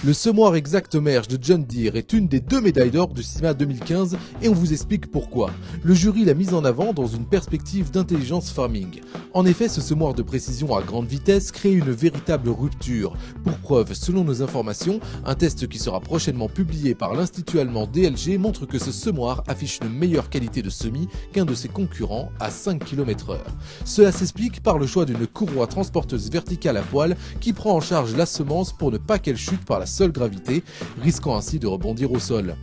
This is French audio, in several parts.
Le semoir Exact Merge de John Deere est une des 2 médailles d'or du CIMA 2015 et on vous explique pourquoi. Le jury l'a mise en avant dans une perspective d'intelligence farming. En effet, ce semoir de précision à grande vitesse crée une véritable rupture. Pour preuve, selon nos informations, un test qui sera prochainement publié par l'institut allemand DLG montre que ce semoir affiche une meilleure qualité de semis qu'un de ses concurrents à 5 km/h. Cela s'explique par le choix d'une courroie transporteuse verticale à poil qui prend en charge la semence pour ne pas qu'elle chute par la seule gravité, risquant ainsi de rebondir au sol.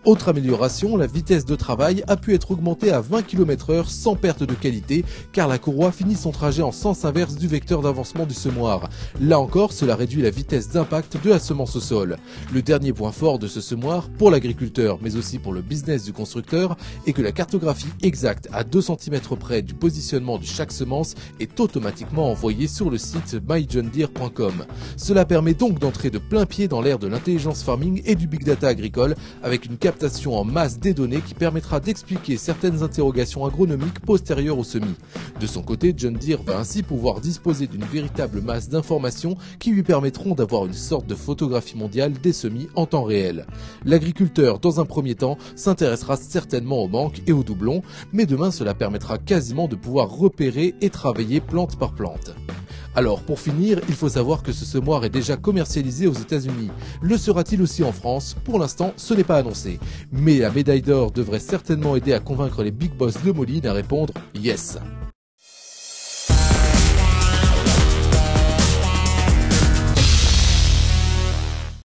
Autre amélioration, la vitesse de travail a pu être augmentée à 20 km/h sans perte de qualité, car la courroie finit son trajet en sens inverse du vecteur d'avancement du semoir. Là encore, cela réduit la vitesse d'impact de la semence au sol. Le dernier point fort de ce semoir, pour l'agriculteur mais aussi pour le business du constructeur, est que la cartographie exacte à 2 cm près du positionnement de chaque semence est automatiquement envoyée sur le site myjohndeere.com. Cela permet donc d'entrer de plein pied dans l'ère de l'intelligence farming et du big data agricole, avec une captation en masse des données qui permettra d'expliquer certaines interrogations agronomiques postérieures au semis. De son côté, John Deere va ainsi pouvoir disposer d'une véritable masse d'informations qui lui permettront d'avoir une sorte de photographie mondiale des semis en temps réel. L'agriculteur, dans un premier temps, s'intéressera certainement aux manques et aux doublons, mais demain cela permettra quasiment de pouvoir repérer et travailler plante par plante. Alors pour finir, il faut savoir que ce semoir est déjà commercialisé aux États-Unis. Le sera-t-il aussi en France? Pour l'instant, ce n'est pas annoncé. Mais la médaille d'or devrait certainement aider à convaincre les big boss de Moline à répondre yes.